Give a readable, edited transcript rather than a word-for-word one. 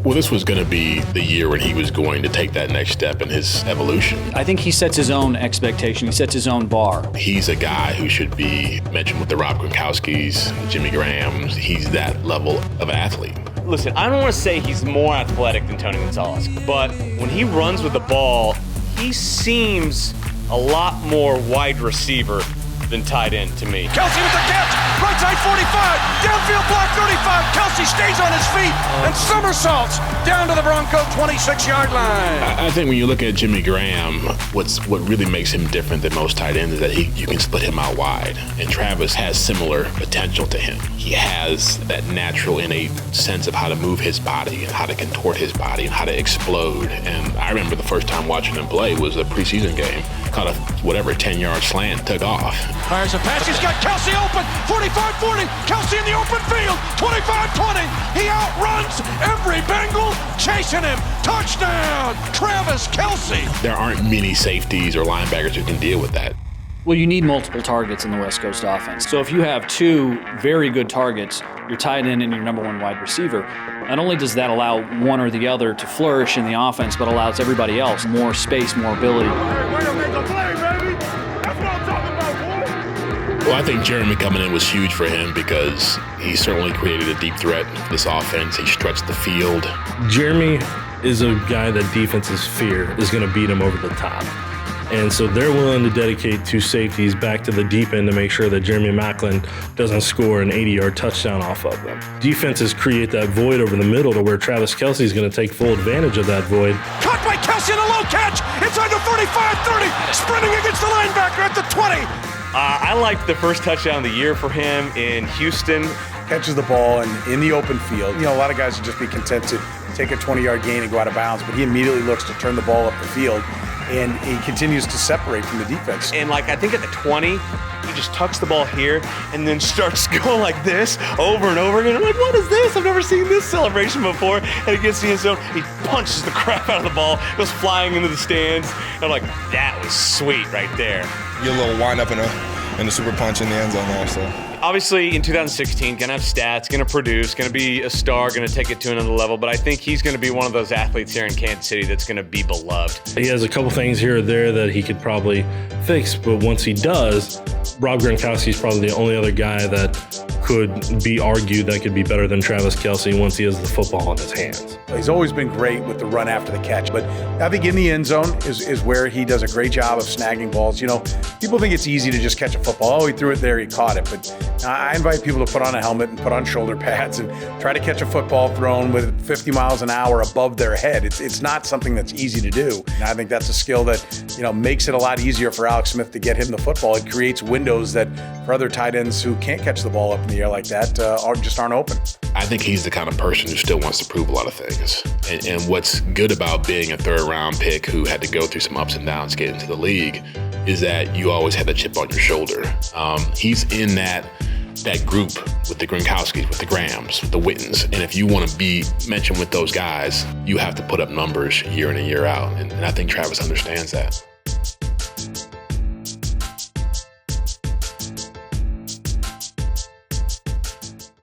Well, this was going to be the year when he was going to take that next step in his evolution. I think he sets his own expectation. He sets his own bar. He's a guy who should be mentioned with the Rob Gronkowskis, Jimmy Grahams. He's that level of athlete. Listen, I don't want to say he's more athletic than Tony Gonzalez, but when he runs with the ball, he seems a lot more wide receiver than tight end to me. Kelce with the catch, right side 45, downfield block 35. Kelce stays on his feet and somersaults down to the Bronco 26-yard line. I think when you look at Jimmy Graham, what really makes him different than most tight ends is that you can split him out wide. And Travis has similar potential to him. He has that natural, innate sense of how to move his body and how to contort his body and how to explode. And I remember the first time watching him play was a preseason game. Caught a 10-yard slant, took off. Fires a pass, he's got Kelce open, 45-40, Kelce in the open field, 25-20, he outruns every Bengal, chasing him, touchdown, Travis Kelce. There aren't many safeties or linebackers who can deal with that. Well, you need multiple targets in the West Coast offense. So if you have two very good targets, your tight end and your number one wide receiver, not only does that allow one or the other to flourish in the offense, but allows everybody else more space, more ability. Way to make a play, baby. That's what I'm talking about, boy. Well, I think Jeremy coming in was huge for him because he certainly created a deep threat for this offense. He stretched the field. Jeremy is a guy that defenses fear is going to beat him over the top. And so they're willing to dedicate two safeties back to the deep end to make sure that Jeremy Maclin doesn't score an 80-yard touchdown off of them. Defenses create that void over the middle to where Travis Kelce is going to take full advantage of that void. Caught by Kelce in a low catch, inside the 35-30, sprinting against the linebacker at the 20. I liked the first touchdown of the year for him in Houston. Catches the ball in the open field. You know, a lot of guys would just be content to take a 20-yard gain and go out of bounds, but he immediately looks to turn the ball up the field, and he continues to separate from the defense. And I think at the 20, he just tucks the ball here and then starts going like this over and over again. I'm like, what is this? I've never seen this celebration before. And he gets the end zone, he punches the crap out of the ball, goes flying into the stands. And I'm like, that was sweet right there. Get a little wind up in a super punch in the end zone there, so. Obviously, in 2016, gonna have stats, gonna produce, gonna be a star, gonna take it to another level. But I think he's gonna be one of those athletes here in Kansas City that's gonna be beloved. He has a couple things here or there that he could probably fix, but once he does, Rob Gronkowski is probably the only other guy that could be argued that could be better than Travis Kelce once he has the football in his hands. He's always been great with the run after the catch, but I think in the end zone is where he does a great job of snagging balls. You know, people think it's easy to just catch a football. Oh, he threw it there, he caught it. But I invite people to put on a helmet and put on shoulder pads and try to catch a football thrown with 50 miles an hour above their head. It's not something that's easy to do. And I think that's a skill that, you know, makes it a lot easier for Alex Smith to get him the football. It creates windows that for other tight ends who can't catch the ball up in the air like that aren't open. I think he's the kind of person who still wants to prove a lot of things. And what's good about being a third-round pick who had to go through some ups and downs to get into the league is that you always had the chip on your shoulder. He's in that group with the Gronkowskis, with the Grahams, with the Wittens. And if you want to be mentioned with those guys, you have to put up numbers year in and year out. And I think Travis understands that.